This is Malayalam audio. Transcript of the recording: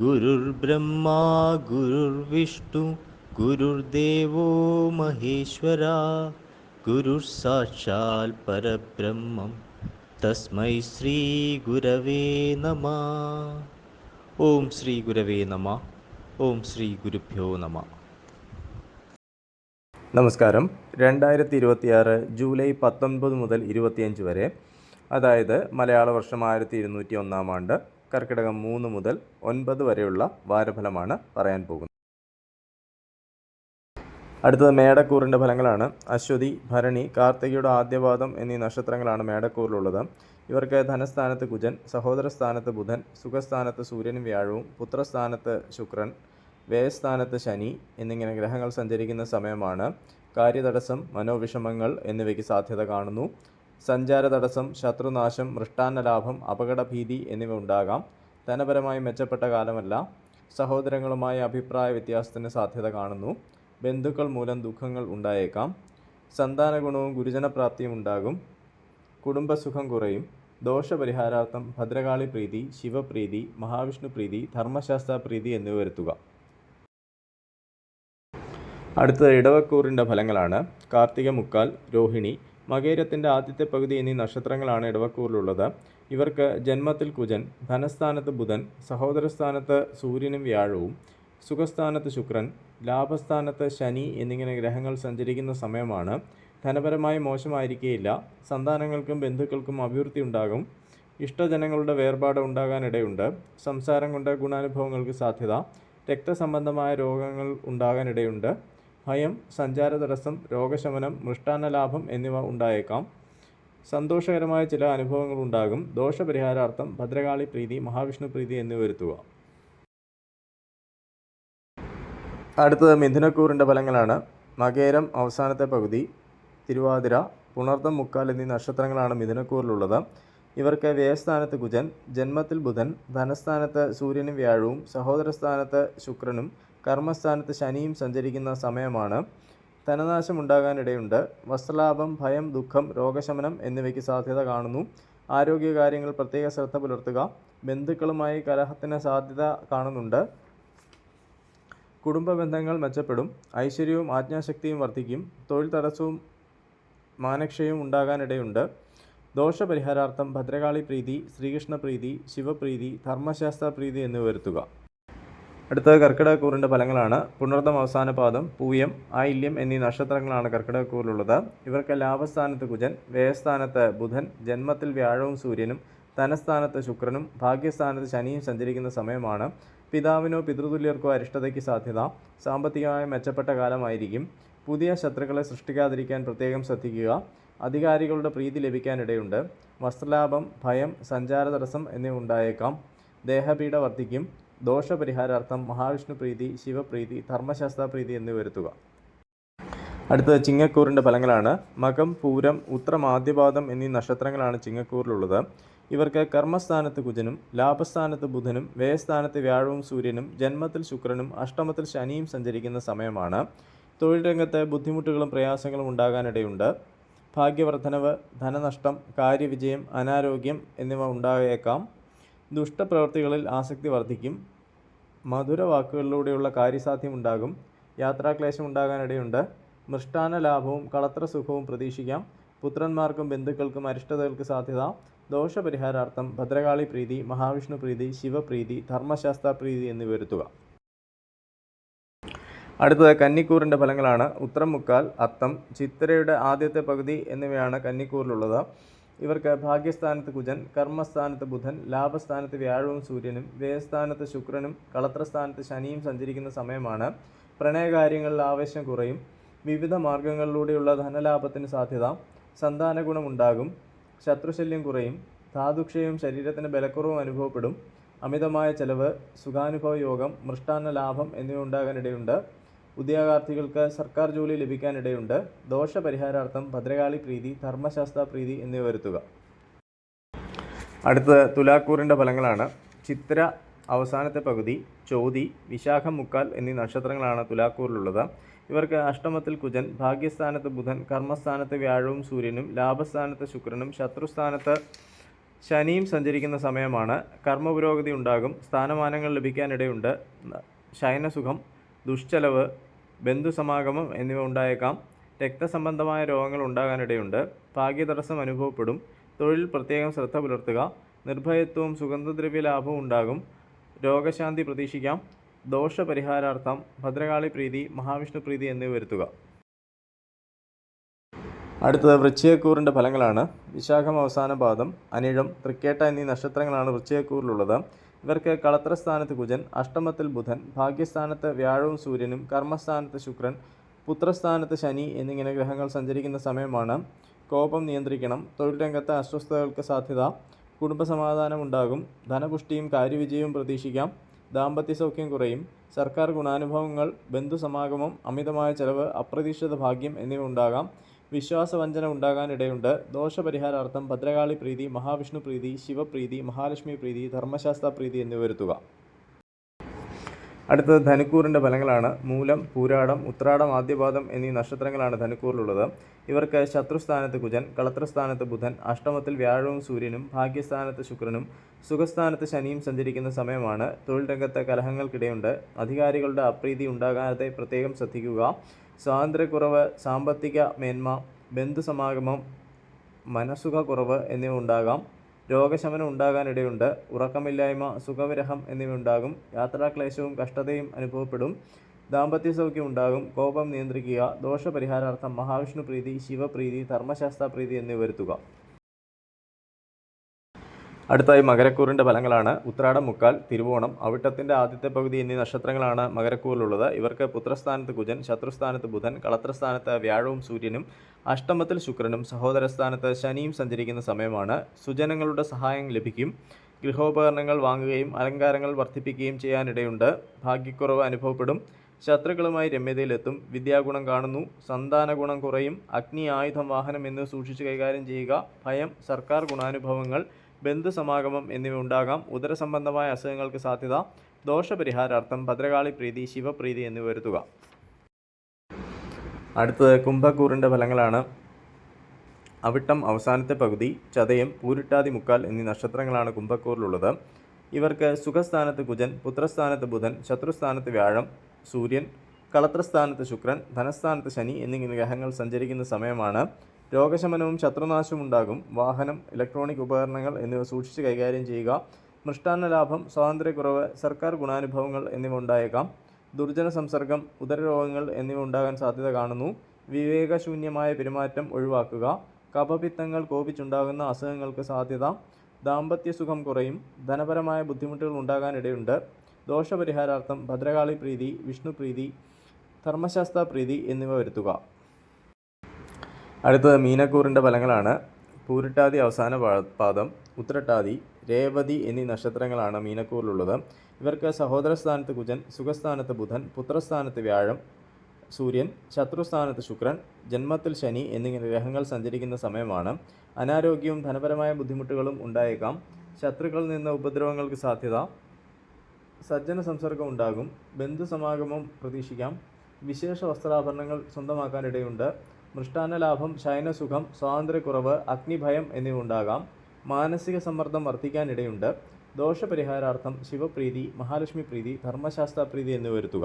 गुरुर्ब्रह्मा गुरुर्विष्णु गुरुर्देवो महेश्वरा गुरुर्साक्षात् परब्रह्मं तस्मै श्री गुरवे नमः. ഓം ശ്രീ ഗുരവേ നമ. ഓം ശ്രീ ഗുരുഭ്യോ നമ. നമസ്കാരം. 2026 ജൂലൈ 19 മുതൽ 25 വരെ, അതായത് മലയാള വർഷം 1201 ആണ്ട്, കർക്കിടകം 3 മുതൽ 9 വരെയുള്ള വാരഫലമാണ് പറയാൻ പോകുന്നത്. അടുത്തത് മേടക്കൂറിൻ്റെ ഫലങ്ങളാണ്. അശ്വതി, ഭരണി, കാർത്തികയുടെ ആദ്യപാദം എന്നീ നക്ഷത്രങ്ങളാണ് മേടക്കൂറിലുള്ളത്. ഇവർക്ക് ധനസ്ഥാനത്ത് കുജൻ, സഹോദരസ്ഥാനത്ത് ബുധൻ, സുഖസ്ഥാനത്ത് സൂര്യനും വ്യാഴവും, പുത്രസ്ഥാനത്ത് ശുക്രൻ, വ്യയസ്ഥാനത്ത് ശനി എന്നിങ്ങനെ ഗ്രഹങ്ങൾ സഞ്ചരിക്കുന്ന സമയമാണ്. കാര്യതടസ്സം, മനോവിഷമങ്ങൾ എന്നിവയ്ക്ക് സാധ്യത കാണുന്നു. സഞ്ചാര തടസ്സം, ശത്രുനാശം, മൃഷ്ടാന്നലാഭം, അപകടഭീതി എന്നിവ ഉണ്ടാകാം. ധനപരമായി മെച്ചപ്പെട്ട കാലമല്ല. സഹോദരങ്ങളുമായി അഭിപ്രായ വ്യത്യാസത്തിന് സാധ്യത കാണുന്നു. ബന്ധുക്കൾ മൂലം ദുഃഖങ്ങൾ ഉണ്ടായേക്കാം. സന്താന ഗുണവും ഗുരുജനപ്രാപ്തിയും ഉണ്ടാകും. കുടുംബസുഖം കുറയും. ദോഷപരിഹാരാർത്ഥം ഭദ്രകാളി പ്രീതി, ശിവപ്രീതി, മഹാവിഷ്ണു പ്രീതി, ധർമ്മശാസ്ത്ര പ്രീതി എന്നിവ വരുത്തുക. അടുത്തത് ഇടവക്കൂറിൻ്റെ ഫലങ്ങളാണ്. കാർത്തിക മുക്കാൽ, രോഹിണി, മകേരത്തിൻ്റെ ആദ്യത്തെ പകുതി എന്നീ നക്ഷത്രങ്ങളാണ് ഇടവക്കൂറിലുള്ളത്. ഇവർക്ക് ജന്മത്തിൽ കുജൻ, ധനസ്ഥാനത്ത് ബുധൻ, സഹോദരസ്ഥാനത്ത് സൂര്യനും വ്യാഴവും, സുഖസ്ഥാനത്ത് ശുക്രൻ, ലാഭസ്ഥാനത്ത് ശനി എന്നിങ്ങനെ ഗ്രഹങ്ങൾ സഞ്ചരിക്കുന്ന സമയമാണ്. ധനപരമായി മോശമായിരിക്കുകയില്ല. സന്താനങ്ങൾക്കും ബന്ധുക്കൾക്കും അഭിവൃദ്ധി ഉണ്ടാകും. ഇഷ്ടജനങ്ങളുടെ വേർപാട് ഉണ്ടാകാനിടയുണ്ട്. സംസാരം കൊണ്ട് ഗുണാനുഭവങ്ങൾക്ക് സാധ്യത. രക്തസംബന്ധമായ രോഗങ്ങൾ ഉണ്ടാകാനിടയുണ്ട്. ഭയം, സഞ്ചാര തടസ്സം, രോഗശമനം, മൃഷ്ടാന്നലാഭം എന്നിവ ഉണ്ടായേക്കാം. സന്തോഷകരമായ ചില അനുഭവങ്ങൾ ഉണ്ടാകും. ദോഷപരിഹാരാർത്ഥം ഭദ്രകാളി പ്രീതി, മഹാവിഷ്ണു പ്രീതി എന്നിവ വരുത്തുക. അടുത്തത് മിഥുനക്കൂറിൻ്റെ ഫലങ്ങളാണ്. മകേരം അവസാനത്തെ പകുതി, തിരുവാതിര, പുണർദം മുക്കാൽ എന്നീ നക്ഷത്രങ്ങളാണ് മിഥുനക്കൂറിലുള്ളത്. ഇവർക്ക് വ്യയസ്ഥാനത്ത് കുജൻ, ജന്മത്തിൽ ബുധൻ, ധനസ്ഥാനത്ത് സൂര്യനും വ്യാഴവും, സഹോദരസ്ഥാനത്ത് ശുക്രനും, കർമ്മസ്ഥാനത്ത് ശനിയും സഞ്ചരിക്കുന്ന സമയമാണ്. ധനനാശം ഉണ്ടാകാനിടയുണ്ട്. വസ്ത്രലാഭം, ഭയം, ദുഃഖം, രോഗശമനം എന്നിവയ്ക്ക് സാധ്യത കാണുന്നു. ആരോഗ്യകാര്യങ്ങൾ പ്രത്യേക ശ്രദ്ധ പുലർത്തുക. ബന്ധുക്കളുമായി കലഹത്തിന് സാധ്യത കാണുന്നുണ്ട്. കുടുംബ ബന്ധങ്ങൾ മെച്ചപ്പെടും. ഐശ്വര്യവും ആജ്ഞാശക്തിയും വർദ്ധിക്കും. തൊഴിൽ തടസ്സവും മാനക്ഷയവും ഉണ്ടാകാനിടയുണ്ട്. ദോഷപരിഹാരാർത്ഥം ഭദ്രകാളി പ്രീതി, ശ്രീകൃഷ്ണ പ്രീതി, ശിവപ്രീതി, ധർമ്മശാസ്ത്ര പ്രീതി എന്നിവ വരുത്തുക. അടുത്തത് കർക്കിടകക്കൂറിൻ്റെ ഫലങ്ങളാണ്. പുണർദം അവസാന പാദം, പൂയം, ആയില്യം എന്നീ നക്ഷത്രങ്ങളാണ് കർക്കിടകക്കൂറിലുള്ളത്. ഇവർക്ക് ലാഭസ്ഥാനത്ത് കുജൻ, വ്യയസ്ഥാനത്ത് ബുധൻ, ജന്മത്തിൽ വ്യാഴവും സൂര്യനും, ധനസ്ഥാനത്ത് ശുക്രനും, ഭാഗ്യസ്ഥാനത്ത് ശനിയും സഞ്ചരിക്കുന്ന സമയമാണ്. പിതാവിനോ പിതൃതുല്യർക്കോ അരിഷ്ടതയ്ക്ക് സാധ്യത. സാമ്പത്തികമായി മെച്ചപ്പെട്ട കാലമായിരിക്കും. പുതിയ ശത്രുക്കളെ സൃഷ്ടിക്കാതിരിക്കാൻ പ്രത്യേകം ശ്രദ്ധിക്കുക. അധികാരികളുടെ പ്രീതി ലഭിക്കാനിടയുണ്ട്. വസ്ത്രലാഭം, ഭയം, സഞ്ചാര തടസ്സം എന്നിവ ഉണ്ടായേക്കാം. ദേഹപീഡ വർദ്ധിക്കും. ദോഷപരിഹാരാർത്ഥം മഹാവിഷ്ണു പ്രീതി, ശിവപ്രീതി, ധർമ്മശാസ്ത്ര പ്രീതി എന്നിവ വരുത്തുക. അടുത്തത് ചിങ്ങക്കൂറിൻ്റെ ഫലങ്ങളാണ്. മകം, പൂരം, ഉത്രം ആദ്യപാദം എന്നീ നക്ഷത്രങ്ങളാണ് ചിങ്ങക്കൂറിലുള്ളത്. ഇവർക്ക് കർമ്മസ്ഥാനത്ത് കുജനും, ലാഭസ്ഥാനത്ത് ബുധനും, വ്യയസ്ഥാനത്ത് വ്യാഴവും സൂര്യനും, ജന്മത്തിൽ ശുക്രനും, അഷ്ടമത്തിൽ ശനിയും സഞ്ചരിക്കുന്ന സമയമാണ്. തൊഴിൽ രംഗത്ത് ബുദ്ധിമുട്ടുകളും പ്രയാസങ്ങളും ഉണ്ടാകാനിടയുണ്ട്. ഭാഗ്യവർദ്ധനവ്, ധനനഷ്ടം, കാര്യവിജയം, അനാരോഗ്യം എന്നിവ ഉണ്ടായേക്കാം. ദുഷ്ടപ്രവൃത്തികളിൽ ആസക്തി വർദ്ധിക്കും. മധുര വാക്കുകളിലൂടെയുള്ള കാര്യസാധ്യം ഉണ്ടാകും. യാത്രാക്ലേശം ഉണ്ടാകാനിടയുണ്ട്. മൃഷ്ടാന്ന ലാഭവും കളത്ര സുഖവും പ്രതീക്ഷിക്കാം. പുത്രന്മാർക്കും ബന്ധുക്കൾക്കും അരിഷ്ടതകൾക്ക് സാധ്യത. ദോഷപരിഹാരാർത്ഥം ഭദ്രകാളി പ്രീതി, മഹാവിഷ്ണു പ്രീതി, ശിവപ്രീതി, ധർമ്മശാസ്ത്ര പ്രീതി എന്നിവ വരുത്തുക. അടുത്തത് കന്നിക്കൂറിൻ്റെ ഫലങ്ങളാണ്. ഉത്രം മുക്കാൽ, അത്തം, ചിത്തിരയുടെ ആദ്യത്തെ പകുതി എന്നിവയാണ് കന്നിക്കൂറിലുള്ളത്. ഇവർക്ക് ഭാഗ്യസ്ഥാനത്ത് കുജൻ, കർമ്മസ്ഥാനത്ത് ബുധൻ, ലാഭസ്ഥാനത്ത് വ്യാഴവും സൂര്യനും, വ്യയസ്ഥാനത്ത് ശുക്രനും, കളത്രസ്ഥാനത്ത് ശനിയും സഞ്ചരിക്കുന്ന സമയമാണ്. പ്രണയകാര്യങ്ങളിൽ ആവേശം കുറയും. വിവിധ മാർഗങ്ങളിലൂടെയുള്ള ധനലാഭത്തിന് സാധ്യത. സന്താന ഗുണമുണ്ടാകും. ശത്രുശല്യം കുറയും. ധാതുക്ഷയവും ശരീരത്തിന് ബലക്കുറവും അനുഭവപ്പെടും. അമിതമായ ചെലവ്, സുഖാനുഭവ യോഗം, മൃഷ്ടാന്ന ലാഭം എന്നിവ ഉണ്ടാകാനിടയുണ്ട്. ഉദ്യോഗാർത്ഥികൾക്ക് സർക്കാർ ജോലി ലഭിക്കാനിടയുണ്ട്. ദോഷപരിഹാരാർത്ഥം ഭദ്രകാളി പ്രീതി, ധർമ്മശാസ്ത്ര പ്രീതി എന്നിവ വരുത്തുക. അടുത്തത് തുലാക്കൂറിൻ്റെ ഫലങ്ങളാണ്. ചിത്ര അവസാനത്തെ പകുതി, ചോതി, വിശാഖം മുക്കാൽ എന്നീ നക്ഷത്രങ്ങളാണ് തുലാക്കൂറിലുള്ളത്. ഇവർക്ക് അഷ്ടമത്തിൽ കുജൻ, ഭാഗ്യസ്ഥാനത്ത് ബുധൻ, കർമ്മസ്ഥാനത്ത് വ്യാഴവും സൂര്യനും, ലാഭസ്ഥാനത്ത് ശുക്രനും, ശത്രുസ്ഥാനത്ത് ശനിയും സഞ്ചരിക്കുന്ന സമയമാണ്. കർമ്മപുരോഗതി ഉണ്ടാകും. സ്ഥാനമാനങ്ങൾ ലഭിക്കാനിടയുണ്ട്. ശയനസുഖം, ദുഷ്ചെലവ്, ബന്ധുസമാഗമം എന്നിവ ഉണ്ടായേക്കാം. രക്തസംബന്ധമായ രോഗങ്ങൾ ഉണ്ടാകാനിടയുണ്ട്. ഭാഗ്യതടസ്സം അനുഭവപ്പെടും. തൊഴിൽ പ്രത്യേകം ശ്രദ്ധ പുലർത്തുക. നിർഭയത്വവും സുഗന്ധദ്രവ്യ ലാഭവും ഉണ്ടാകും. രോഗശാന്തി പ്രതീക്ഷിക്കാം. ദോഷപരിഹാരാർത്ഥം ഭദ്രകാളി പ്രീതി, മഹാവിഷ്ണു പ്രീതി എന്നിവ വരുത്തുക. അടുത്തത് വൃശ്ചികക്കൂറിൻ്റെ ഫലങ്ങളാണ്. വിശാഖം അവസാന പാദം, അനിഴം, തൃക്കേട്ട എന്നീ നക്ഷത്രങ്ങളാണ് വൃശ്ചികക്കൂറിലുള്ളത്. ഇവർക്ക് കളത്രസ്ഥാനത്ത് കുജൻ, അഷ്ടമത്തിൽ ബുധൻ, ഭാഗ്യസ്ഥാനത്ത് വ്യാഴവും സൂര്യനും, കർമ്മസ്ഥാനത്ത് ശുക്രൻ, പുത്രസ്ഥാനത്ത് ശനി എന്നിങ്ങനെ ഗ്രഹങ്ങൾ സഞ്ചരിക്കുന്ന സമയമാണ്. കോപം നിയന്ത്രിക്കണം. തൊഴിൽ രംഗത്ത് അസ്വസ്ഥതകൾക്ക് സാധ്യത. കുടുംബസമാധാനം ഉണ്ടാകും. ധനപുഷ്ടിയും കാര്യവിജയവും പ്രതീക്ഷിക്കാം. ദാമ്പത്യ സൗഖ്യം കുറയും. സർക്കാർ ഗുണാനുഭവങ്ങൾ, ബന്ധുസമാഗമം, അമിതമായ ചെലവ്, അപ്രതീക്ഷിത ഭാഗ്യം എന്നിവ ഉണ്ടാകാം. വിശ്വാസവഞ്ചന ഉണ്ടാകാനിടയുണ്ട്. ദോഷപരിഹാരാർത്ഥം ഭദ്രകാളി പ്രീതി, മഹാവിഷ്ണു പ്രീതി, ശിവപ്രീതി, മഹാലക്ഷ്മി പ്രീതി, ധർമ്മശാസ്ത്ര പ്രീതി എന്നിവ വരുത്തുക. അടുത്തത് ധനുക്കൂറിൻ്റെ ഫലങ്ങളാണ്. മൂലം, പൂരാടം, ഉത്രാടം, ആദ്യപാദം എന്നീ നക്ഷത്രങ്ങളാണ് ധനുക്കൂറിലുള്ളത്. ഇവർക്ക് ശത്രുസ്ഥാനത്ത് കുജൻ, കളത്രസ്ഥാനത്ത് ബുധൻ, അഷ്ടമത്തിൽ വ്യാഴവും സൂര്യനും, ഭാഗ്യസ്ഥാനത്ത് ശുക്രനും, സുഖസ്ഥാനത്ത് ശനിയും സഞ്ചരിക്കുന്ന സമയമാണ്. തൊഴിൽ രംഗത്ത് കലഹങ്ങൾക്കിടയുണ്ട്. അധികാരികളുടെ അപ്രീതി ഉണ്ടാകാതെ പ്രത്യേകം ശ്രദ്ധിക്കുക. സ്വാതന്ത്ര്യക്കുറവ്, സാമ്പത്തിക മേന്മ, ബന്ധുസമാഗമം, മനസുഖക്കുറവ് എന്നിവ ഉണ്ടാകാം. രോഗശമനം ഉണ്ടാകാനിടയുണ്ട്. ഉറക്കമില്ലായ്മ, സുഖവിരഹം എന്നിവ ഉണ്ടാകും. യാത്രാക്ലേശവും കഷ്ടതയും അനുഭവപ്പെടും. ദാമ്പത്യ സൗഖ്യം ഉണ്ടാകും. കോപം നിയന്ത്രിക്കുക. ദോഷപരിഹാരാർത്ഥം മഹാവിഷ്ണു പ്രീതി, ശിവപ്രീതി, ധർമ്മശാസ്ത്ര പ്രീതി എന്നിവ വരുത്തുക. അടുത്തായി മകരക്കൂറിൻ്റെ ഫലങ്ങളാണ്. ഉത്രാടം, മുക്കാൽ, തിരുവോണം, അവിട്ടത്തിൻ്റെ ആദ്യത്തെ പകുതി എന്നീ നക്ഷത്രങ്ങളാണ് മകരക്കൂറിലുള്ളത്. ഇവർക്ക് പുത്രസ്ഥാനത്ത് കുജൻ, ശത്രുസ്ഥാനത്ത് ബുധൻ, കളത്രസ്ഥാനത്ത് വ്യാഴവും സൂര്യനും, അഷ്ടമത്തിൽ ശുക്രനും, സഹോദരസ്ഥാനത്ത് ശനിയും സഞ്ചരിക്കുന്ന സമയമാണ്. സുജനങ്ങളുടെ സഹായം ലഭിക്കും. ഗൃഹോപകരണങ്ങൾ വാങ്ങുകയും അലങ്കാരങ്ങൾ വർദ്ധിപ്പിക്കുകയും ചെയ്യാനിടയുണ്ട്. ഭാഗ്യക്കുറവ് അനുഭവപ്പെടും. ശത്രുക്കളുമായി രമ്യതയിലെത്തും. വിദ്യാഗുണം കാണുന്നു. സന്താന ഗുണം കുറയും. അഗ്നി, ആയുധം, വാഹനം എന്നിവ സൂക്ഷിച്ച് കൈകാര്യം ചെയ്യുക. ഭയം, സർക്കാർ ഗുണാനുഭവങ്ങൾ, ബന്ധുസമാഗമം എന്നിവ ഉണ്ടാകാം. ഉദരസംബന്ധമായ അസുഖങ്ങൾക്ക് സാധ്യത. ദോഷപരിഹാരാർത്ഥം ഭദ്രകാളി പ്രീതി, ശിവപ്രീതി എന്നിവ വരുത്തുക. അടുത്തത് കുംഭക്കൂറിൻ്റെ ഫലങ്ങളാണ്. അവിട്ടം അവസാനത്തെ പകുതി, ചതയം, പൂരിട്ടാതി, മുക്കാൽ എന്നീ നക്ഷത്രങ്ങളാണ് കുംഭക്കൂറിലുള്ളത്. ഇവർക്ക് സുഖസ്ഥാനത്ത് കുജൻ, പുത്രസ്ഥാനത്ത് ബുധൻ, ശത്രുസ്ഥാനത്ത് വ്യാഴം, സൂര്യൻ, കളത്രസ്ഥാനത്ത് ശുക്രൻ, ധനസ്ഥാനത്ത് ശനി എന്നിങ്ങനെ ഗ്രഹങ്ങൾ സഞ്ചരിക്കുന്ന സമയമാണ്. രോഗശമനവും ശത്രുനാശവും ഉണ്ടാകും. വാഹനം, ഇലക്ട്രോണിക് ഉപകരണങ്ങൾ എന്നിവ സൂക്ഷിച്ച് കൈകാര്യം ചെയ്യുക. മൃഷ്ടാന്ന ലാഭം, സ്വാതന്ത്ര്യക്കുറവ്, സർക്കാർ ഗുണാനുഭവങ്ങൾ എന്നിവ ഉണ്ടായേക്കാം. ദുർജന സംസർഗം, ഉദരരോഗങ്ങൾ എന്നിവ ഉണ്ടാകാൻ സാധ്യത കാണുന്നു. വിവേകശൂന്യമായ പെരുമാറ്റം ഒഴിവാക്കുക. കഫപിത്തങ്ങൾ കോപിച്ചുണ്ടാകുന്ന അസുഖങ്ങൾക്ക് സാധ്യത. ദാമ്പത്യ സുഖം കുറയും. ധനപരമായ ബുദ്ധിമുട്ടുകൾ ഉണ്ടാകാനിടയുണ്ട്. ദോഷപരിഹാരാർത്ഥം ഭദ്രകാളി പ്രീതി, വിഷ്ണു പ്രീതി, ധർമ്മശാസ്ത്ര പ്രീതി എന്നിവ വരുത്തുക. അടുത്തത് മീനക്കൂറിൻ്റെ ഫലങ്ങളാണ്. പൂരിട്ടാതി അവസാന പാദം, ഉത്രട്ടാതി, രേവതി എന്നീ നക്ഷത്രങ്ങളാണ് മീനക്കൂറിലുള്ളത്. ഇവർക്ക് സഹോദരസ്ഥാനത്ത് കുജൻ, സുഖസ്ഥാനത്ത് ബുധൻ, പുത്രസ്ഥാനത്ത് വ്യാഴം, സൂര്യൻ, ശത്രുസ്ഥാനത്ത് ശുക്രൻ, ജന്മത്തിൽ ശനി എന്നിങ്ങനെ ഗ്രഹങ്ങൾ സഞ്ചരിക്കുന്ന സമയമാണ്. അനാരോഗ്യവും ധനപരമായ ബുദ്ധിമുട്ടുകളും ഉണ്ടായേക്കാം. ശത്രുക്കളിൽ നിന്ന് ഉപദ്രവങ്ങൾക്ക് സാധ്യത. സജ്ജന സംസർഗം ഉണ്ടാകും. ബന്ധുസമാഗമം പ്രതീക്ഷിക്കാം. വിശേഷ വസ്ത്രാഭരണങ്ങൾ സ്വന്തമാക്കാനിടയുണ്ട്. മൃഷ്ടാന്ന ലാഭം, ശയനസുഖം, സ്വാതന്ത്ര്യക്കുറവ്, അഗ്നിഭയം എന്നിവ ഉണ്ടാകാം. മാനസിക സമ്മർദ്ദം വർദ്ധിക്കാനിടയുണ്ട്. ദോഷപരിഹാരാർത്ഥം ശിവപ്രീതി, മഹാലക്ഷ്മി പ്രീതി, ധർമ്മശാസ്ത്ര പ്രീതി എന്നിവ വരുത്തുക.